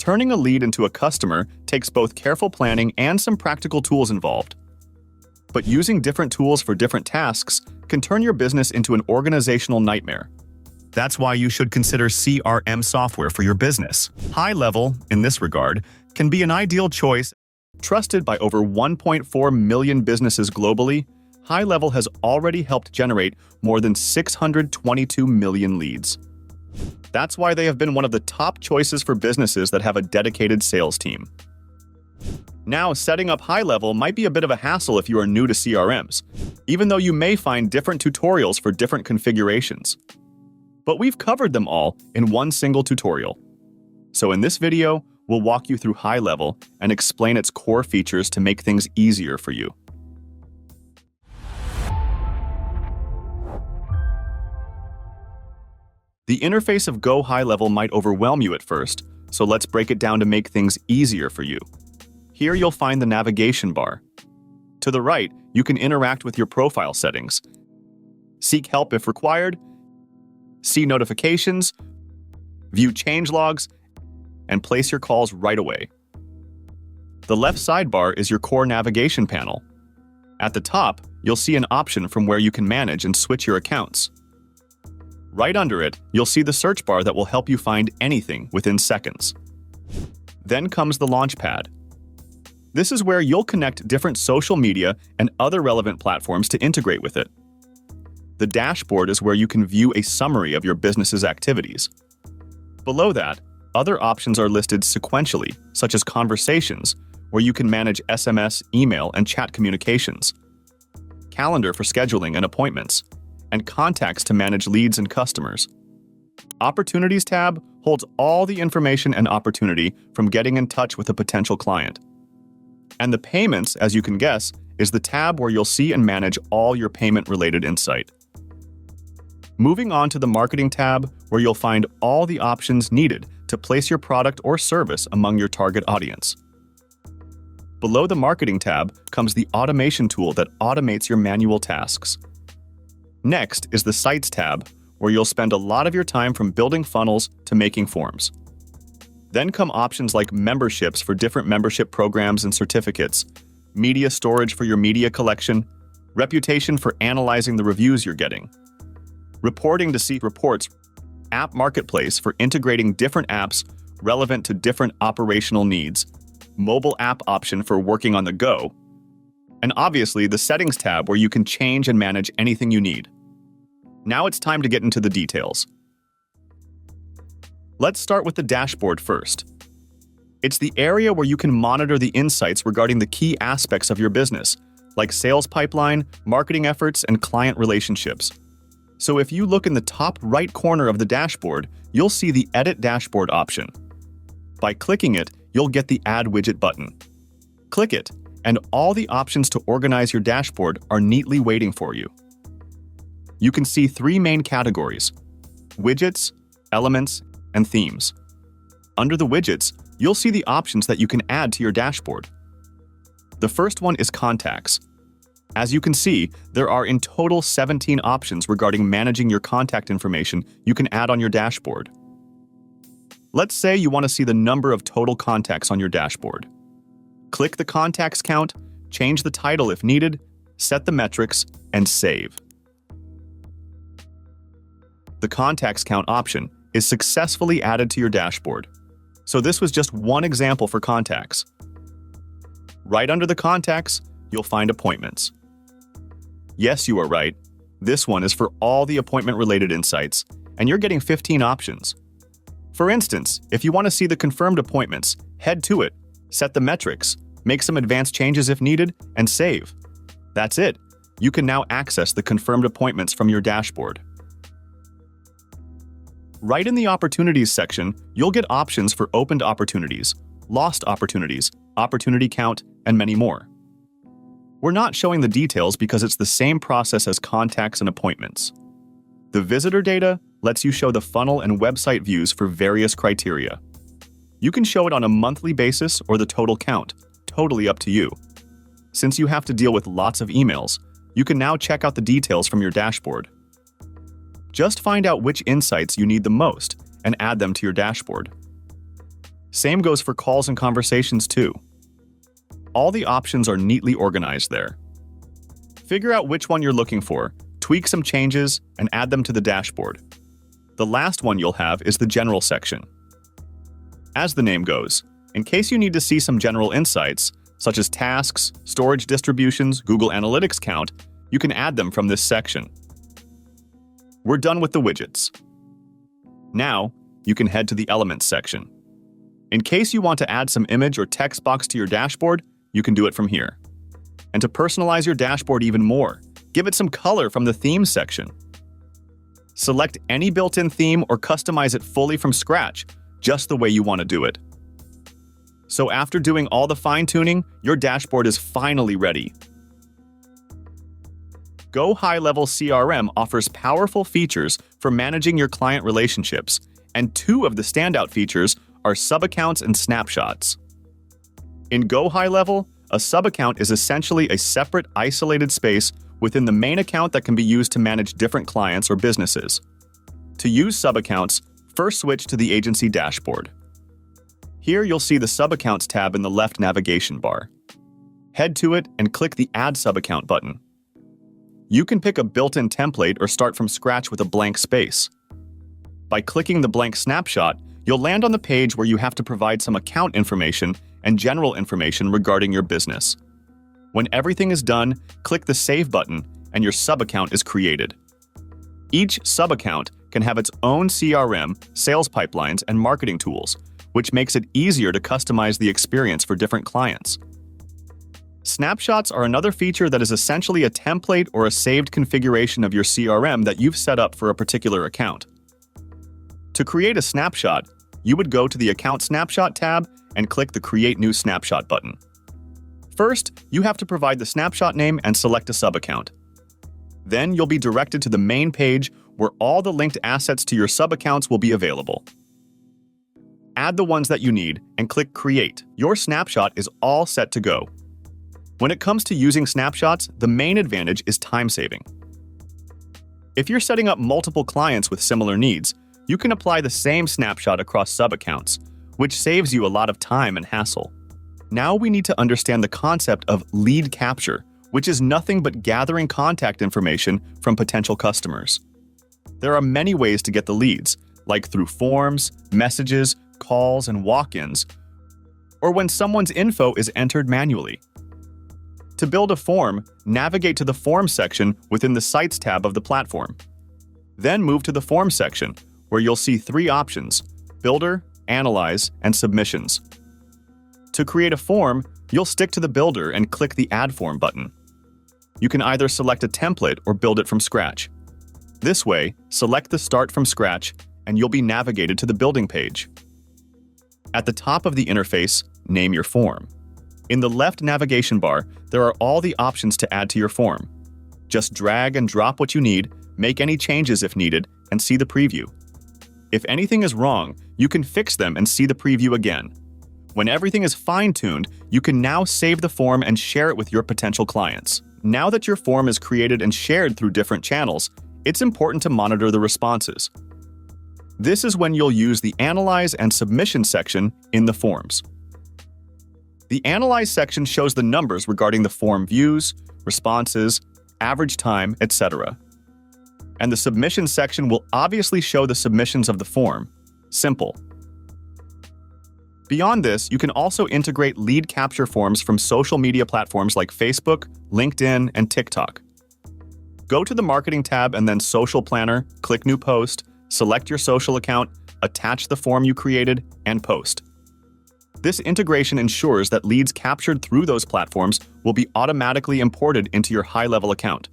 Turning a lead into a customer takes both careful planning and some practical tools involved. But using different tools for different tasks can turn your business into an organizational nightmare. That's why you should consider CRM software for your business. HighLevel, in this regard, can be an ideal choice. Trusted by over 1.4 million businesses globally, HighLevel has already helped generate more than 622 million leads. That's why they have been one of the top choices for businesses that have a dedicated sales team. Now, setting up HighLevel might be a bit of a hassle if you are new to CRMs, even though you may find different tutorials for different configurations. But we've covered them all in one single tutorial. So in this video, we'll walk you through HighLevel and explain its core features to make things easier for you. The interface of GoHighLevel might overwhelm you at first, so let's break it down to make things easier for you. Here you'll find the navigation bar. To the right, you can interact with your profile settings, seek help if required, see notifications, view changelogs, and place your calls right away. The left sidebar is your core navigation panel. At the top, you'll see an option from where you can manage and switch your accounts. Right under it, you'll see the search bar that will help you find anything within seconds. Then comes the Launchpad. This is where you'll connect different social media and other relevant platforms to integrate with it. The dashboard is where you can view a summary of your business's activities. Below that, other options are listed sequentially, such as Conversations, where you can manage SMS, email, and chat communications, Calendar for scheduling and appointments, and Contacts to manage leads and customers. Opportunities tab holds all the information and opportunity from getting in touch with a potential client. And the Payments, as you can guess, is the tab where you'll see and manage all your payment-related insight. Moving on to the Marketing tab, where you'll find all the options needed to place your product or service among your target audience. Below the Marketing tab comes the Automation tool that automates your manual tasks. Next is the Sites tab, where you'll spend a lot of your time from building funnels to making forms. Then come options like memberships for different membership programs and certificates, media storage for your media collection, reputation for analyzing the reviews you're getting, reporting to see reports, app marketplace for integrating different apps relevant to different operational needs, mobile app option for working on the go, and obviously the Settings tab where you can change and manage anything you need. Now it's time to get into the details. Let's start with the dashboard first. It's the area where you can monitor the insights regarding the key aspects of your business, like sales pipeline, marketing efforts, and client relationships. So if you look in the top right corner of the dashboard, you'll see the Edit Dashboard option. By clicking it, you'll get the Add Widget button. Click it, and all the options to organize your dashboard are neatly waiting for you. You can see three main categories: widgets, elements, and themes. Under the widgets, you'll see the options that you can add to your dashboard. The first one is Contacts. As you can see, there are in total 17 options regarding managing your contact information you can add on your dashboard. Let's say you want to see the number of total contacts on your dashboard. Click the contacts count, change the title if needed, set the metrics, and save. The contacts count option is successfully added to your dashboard. So this was just one example for contacts. Right under the contacts, you'll find appointments. Yes, you are right. This one is for all the appointment-related insights, and you're getting 15 options. For instance, if you want to see the confirmed appointments, head to it, set the metrics, make some advanced changes if needed, and save. That's it. You can now access the confirmed appointments from your dashboard. Right in the Opportunities section, you'll get options for opened opportunities, lost opportunities, opportunity count, and many more. We're not showing the details because it's the same process as contacts and appointments. The visitor data lets you show the funnel and website views for various criteria. You can show it on a monthly basis or the total count, totally up to you. Since you have to deal with lots of emails, you can now check out the details from your dashboard. Just find out which insights you need the most and add them to your dashboard. Same goes for calls and conversations too. All the options are neatly organized there. Figure out which one you're looking for, tweak some changes, and add them to the dashboard. The last one you'll have is the General section. As the name goes, in case you need to see some general insights, such as tasks, storage distributions, Google Analytics count, you can add them from this section. We're done with the widgets. Now, you can head to the Elements section. In case you want to add some image or text box to your dashboard, you can do it from here. And to personalize your dashboard even more, give it some color from the Themes section. Select any built-in theme or customize it fully from scratch, just the way you want to do it. So after doing all the fine-tuning, your dashboard is finally ready. GoHighLevel CRM offers powerful features for managing your client relationships, and two of the standout features are sub-accounts and snapshots. In GoHighLevel, a sub-account is essentially a separate, isolated space within the main account that can be used to manage different clients or businesses. To use sub-accounts, first switch to the agency dashboard. Here you'll see the Sub-Accounts tab in the left navigation bar. Head to it and click the Add Sub-Account button. You can pick a built-in template or start from scratch with a blank space. By clicking the blank snapshot, you'll land on the page where you have to provide some account information and general information regarding your business. When everything is done, click the Save button and your sub-account is created. Each sub-account can have its own CRM, sales pipelines, and marketing tools, which makes it easier to customize the experience for different clients. Snapshots are another feature that is essentially a template or a saved configuration of your CRM that you've set up for a particular account. To create a snapshot, you would go to the Account Snapshot tab and click the Create New Snapshot button. First, you have to provide the snapshot name and select a sub-account. Then you'll be directed to the main page where all the linked assets to your sub-accounts will be available. Add the ones that you need and click Create. Your snapshot is all set to go. When it comes to using snapshots, the main advantage is time saving. If you're setting up multiple clients with similar needs, you can apply the same snapshot across sub-accounts, which saves you a lot of time and hassle. Now we need to understand the concept of lead capture, which is nothing but gathering contact information from potential customers. There are many ways to get the leads, like through forms, messages, calls, and walk-ins, or when someone's info is entered manually. To build a form, navigate to the Forms section within the Sites tab of the platform. Then move to the Forms section, where you'll see three options: Builder, Analyze, and Submissions. To create a form, you'll stick to the builder and click the Add Form button. You can either select a template or build it from scratch. This way, select the Start from Scratch, and you'll be navigated to the building page. At the top of the interface, name your form. In the left navigation bar, there are all the options to add to your form. Just drag and drop what you need, make any changes if needed, and see the preview. If anything is wrong, you can fix them and see the preview again. When everything is fine-tuned, you can now save the form and share it with your potential clients. Now that your form is created and shared through different channels, it's important to monitor the responses. This is when you'll use the Analyze and Submission section in the forms. The Analyze section shows the numbers regarding the form views, responses, average time, etc. And the Submission section will obviously show the submissions of the form. Simple. Beyond this, you can also integrate lead capture forms from social media platforms like Facebook, LinkedIn, and TikTok. Go to the Marketing tab and then Social Planner, click New Post, select your social account, attach the form you created, and post. This integration ensures that leads captured through those platforms will be automatically imported into your HighLevel account.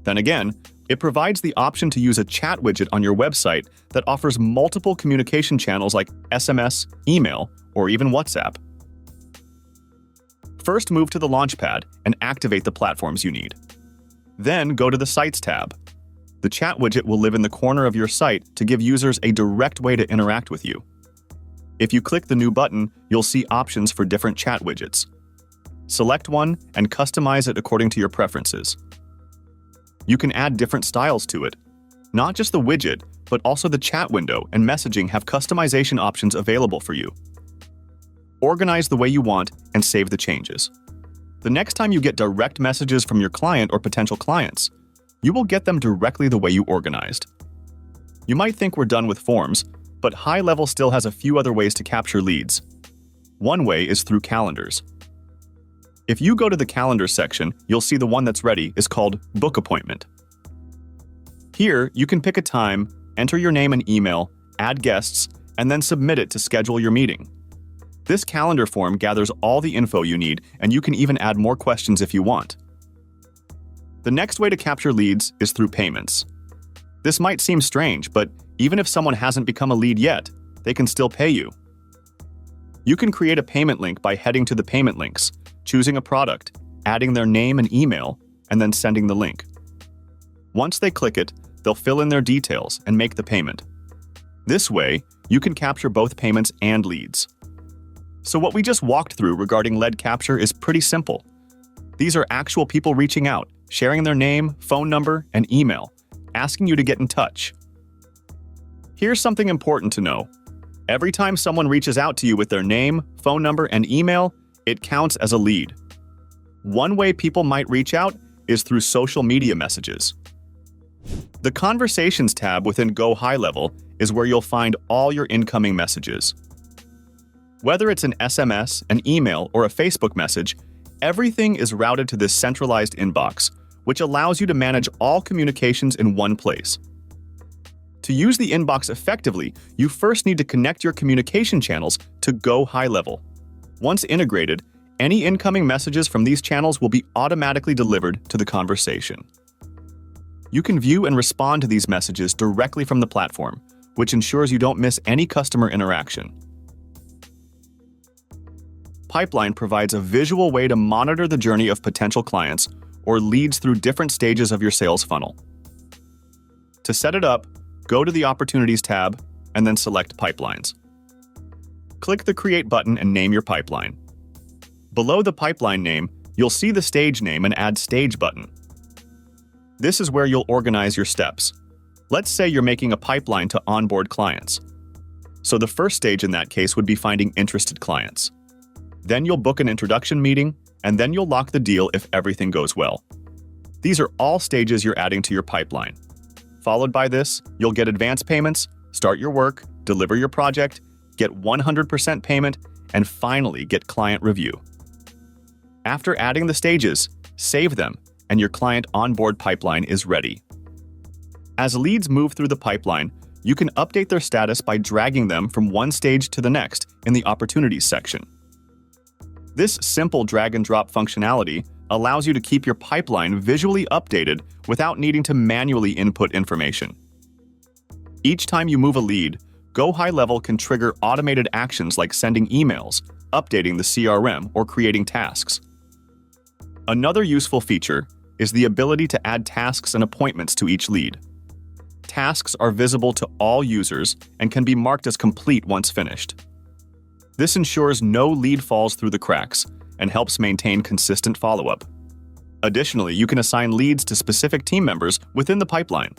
Then again, it provides the option to use a chat widget on your website that offers multiple communication channels like SMS, email, or even WhatsApp. First, move to the Launchpad and activate the platforms you need. Then go to the Sites tab. The chat widget will live in the corner of your site to give users a direct way to interact with you. If you click the new button, you'll see options for different chat widgets. Select one and customize it according to your preferences. You can add different styles to it. Not just the widget, but also the chat window and messaging have customization options available for you. organize the way you want, and save the changes. The next time you get direct messages from your client or potential clients, you will get them directly the way you organized. You might think we're done with forms, but HighLevel still has a few other ways to capture leads. One way is through calendars. If you go to the calendar section, you'll see the one that's ready is called Book Appointment. Here, you can pick a time, enter your name and email, add guests, and then submit it to schedule your meeting. This calendar form gathers all the info you need, and you can even add more questions if you want. The next way to capture leads is through payments. This might seem strange, but even if someone hasn't become a lead yet, they can still pay you. You can create a payment link by heading to the payment links, choosing a product, adding their name and email, and then sending the link. Once they click it, they'll fill in their details and make the payment. This way, you can capture both payments and leads. So what we just walked through regarding lead capture is pretty simple. These are actual people reaching out, sharing their name, phone number, and email, asking you to get in touch. Here's something important to know. Every time someone reaches out to you with their name, phone number, and email, it counts as a lead. One way people might reach out is through social media messages. The Conversations tab within GoHighLevel is where you'll find all your incoming messages. Whether it's an SMS, an email, or a Facebook message, everything is routed to this centralized inbox, which allows you to manage all communications in one place. To use the inbox effectively, you first need to connect your communication channels to GoHighLevel. Once integrated, any incoming messages from these channels will be automatically delivered to the conversation. You can view and respond to these messages directly from the platform, which ensures you don't miss any customer interaction. Pipeline provides a visual way to monitor the journey of potential clients or leads through different stages of your sales funnel. To set it up, go to the Opportunities tab and then select Pipelines. Click the Create button and name your pipeline. Below the pipeline name, you'll see the stage name and Add Stage button. This is where you'll organize your steps. Let's say you're making a pipeline to onboard clients. So the first stage in that case would be finding interested clients. Then you'll book an introduction meeting, and then you'll lock the deal if everything goes well. These are all stages you're adding to your pipeline. Followed by this, you'll get advance payments, start your work, deliver your project, get 100% payment, and finally get client review. After adding the stages, save them, and your client onboard pipeline is ready. As leads move through the pipeline, you can update their status by dragging them from one stage to the next in the Opportunities section. This simple drag-and-drop functionality allows you to keep your pipeline visually updated without needing to manually input information. Each time you move a lead, GoHighLevel can trigger automated actions like sending emails, updating the CRM, or creating tasks. Another useful feature is the ability to add tasks and appointments to each lead. Tasks are visible to all users and can be marked as complete once finished. This ensures no lead falls through the cracks and helps maintain consistent follow-up. Additionally, you can assign leads to specific team members within the pipeline.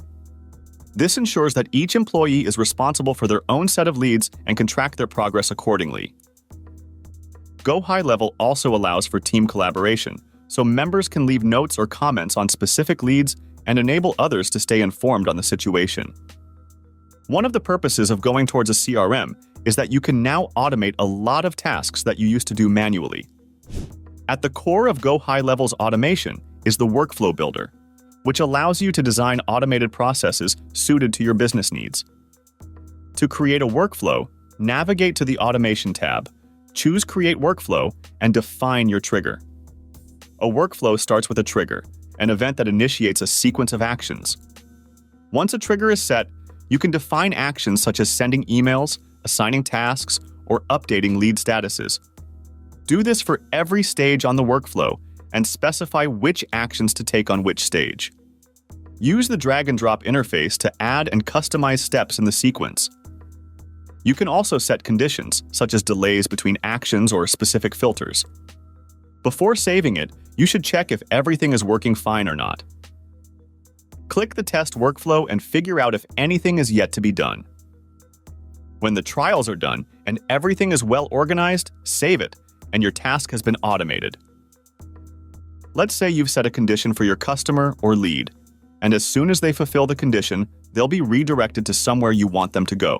This ensures that each employee is responsible for their own set of leads and can track their progress accordingly. GoHighLevel also allows for team collaboration, so members can leave notes or comments on specific leads and enable others to stay informed on the situation. One of the purposes of going towards a CRM is that you can now automate a lot of tasks that you used to do manually. At the core of GoHighLevel's automation is the Workflow Builder, which allows you to design automated processes suited to your business needs. To create a workflow, navigate to the Automation tab, choose Create Workflow, and define your trigger. A workflow starts with a trigger, an event that initiates a sequence of actions. Once a trigger is set, you can define actions such as sending emails, assigning tasks, or updating lead statuses. Do this for every stage on the workflow and specify which actions to take on which stage. Use the drag-and-drop interface to add and customize steps in the sequence. You can also set conditions, such as delays between actions or specific filters. Before saving it, you should check if everything is working fine or not. Click the test workflow and figure out if anything is yet to be done. When the trials are done, and everything is well organized, save it, and your task has been automated. Let's say you've set a condition for your customer or lead, and as soon as they fulfill the condition, they'll be redirected to somewhere you want them to go.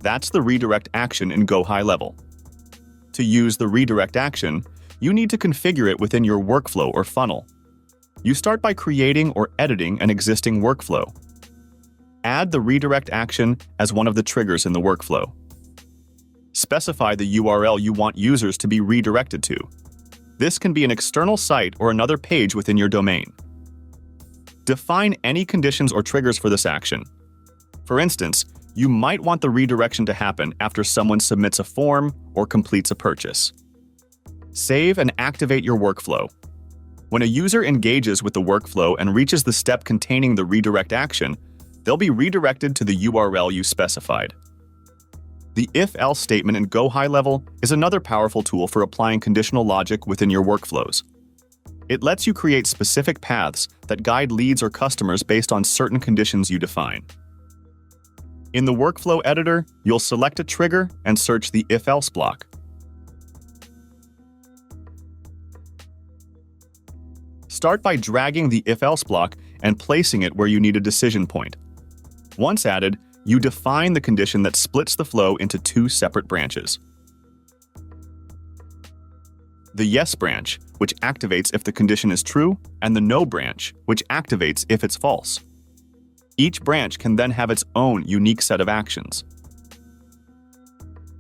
That's the redirect action in GoHighLevel. To use the redirect action, you need to configure it within your workflow or funnel. You start by creating or editing an existing workflow. Add the redirect action as one of the triggers in the workflow. Specify the URL you want users to be redirected to. This can be an external site or another page within your domain. Define any conditions or triggers for this action. For instance, you might want the redirection to happen after someone submits a form or completes a purchase. Save and activate your workflow. When a user engages with the workflow and reaches the step containing the redirect action, they'll be redirected to the URL you specified. The if-else statement in GoHighLevel is another powerful tool for applying conditional logic within your workflows. It lets you create specific paths that guide leads or customers based on certain conditions you define. In the workflow editor, you'll select a trigger and search the if-else block. Start by dragging the if-else block and placing it where you need a decision point. Once added, you define the condition that splits the flow into two separate branches. The yes branch, which activates if the condition is true, and the no branch, which activates if it's false. Each branch can then have its own unique set of actions.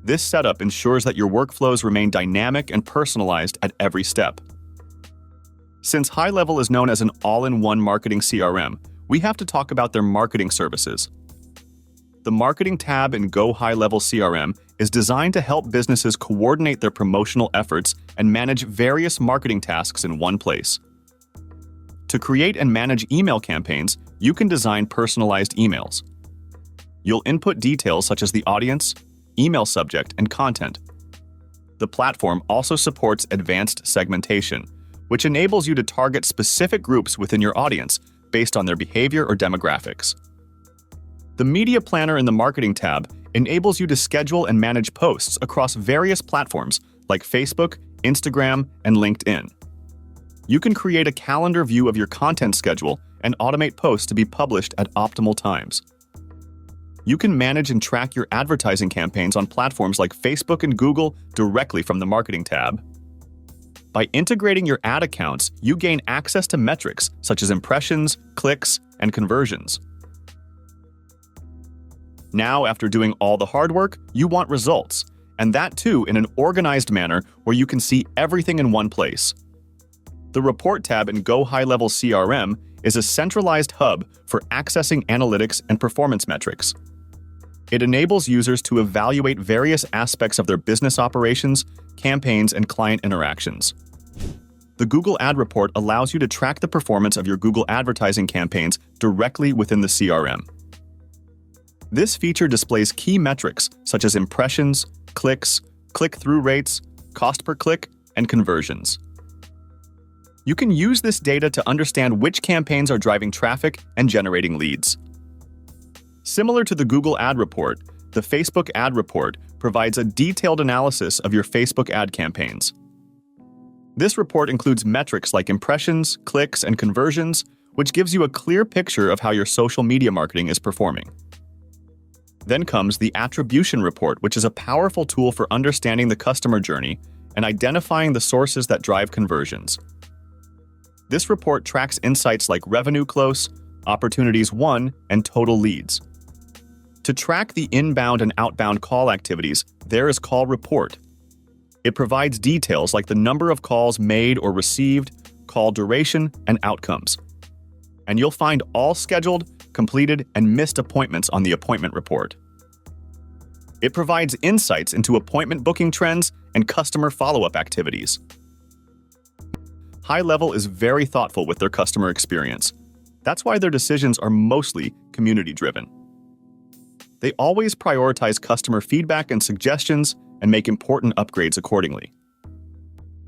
This setup ensures that your workflows remain dynamic and personalized at every step. Since HighLevel is known as an all-in-one marketing CRM, we have to talk about their marketing services. The Marketing tab in GoHighLevel CRM is designed to help businesses coordinate their promotional efforts and manage various marketing tasks in one place. To create and manage email campaigns, you can design personalized emails. You'll input details such as the audience, email subject, and content. The platform also supports advanced segmentation, which enables you to target specific groups within your audience based on their behavior or demographics. The Media Planner in the Marketing tab enables you to schedule and manage posts across various platforms like Facebook, Instagram, and LinkedIn. You can create a calendar view of your content schedule and automate posts to be published at optimal times. You can manage and track your advertising campaigns on platforms like Facebook and Google directly from the Marketing tab. By integrating your ad accounts, you gain access to metrics such as impressions, clicks, and conversions. Now, after doing all the hard work, you want results, and that too in an organized manner where you can see everything in one place. The Report tab in GoHighLevel CRM is a centralized hub for accessing analytics and performance metrics. It enables users to evaluate various aspects of their business operations, campaigns, and client interactions. The Google Ad Report allows you to track the performance of your Google advertising campaigns directly within the CRM. This feature displays key metrics such as impressions, clicks, click-through rates, cost per click, and conversions. You can use this data to understand which campaigns are driving traffic and generating leads. Similar to the Google Ad Report, the Facebook Ad Report provides a detailed analysis of your Facebook ad campaigns. This report includes metrics like impressions, clicks, and conversions, which gives you a clear picture of how your social media marketing is performing. Then comes the Attribution Report, which is a powerful tool for understanding the customer journey and identifying the sources that drive conversions. This report tracks insights like revenue close, opportunities won, and total leads. To track the inbound and outbound call activities, there is Call Report. It provides details like the number of calls made or received, call duration, and outcomes. And you'll find all scheduled, completed, and missed appointments on the Appointment Report. It provides insights into appointment booking trends and customer follow-up activities. HighLevel is very thoughtful with their customer experience. That's why their decisions are mostly community-driven. They always prioritize customer feedback and suggestions and make important upgrades accordingly.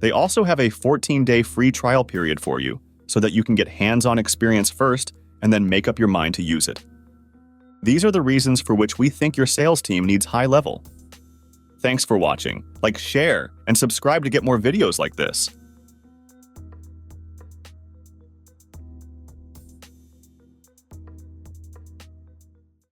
They also have a 14-day free trial period for you so that you can get hands-on experience first and then make up your mind to use it. These are the reasons for which we think your sales team needs HighLevel. Thanks for watching. Like, share, and subscribe to get more videos like this.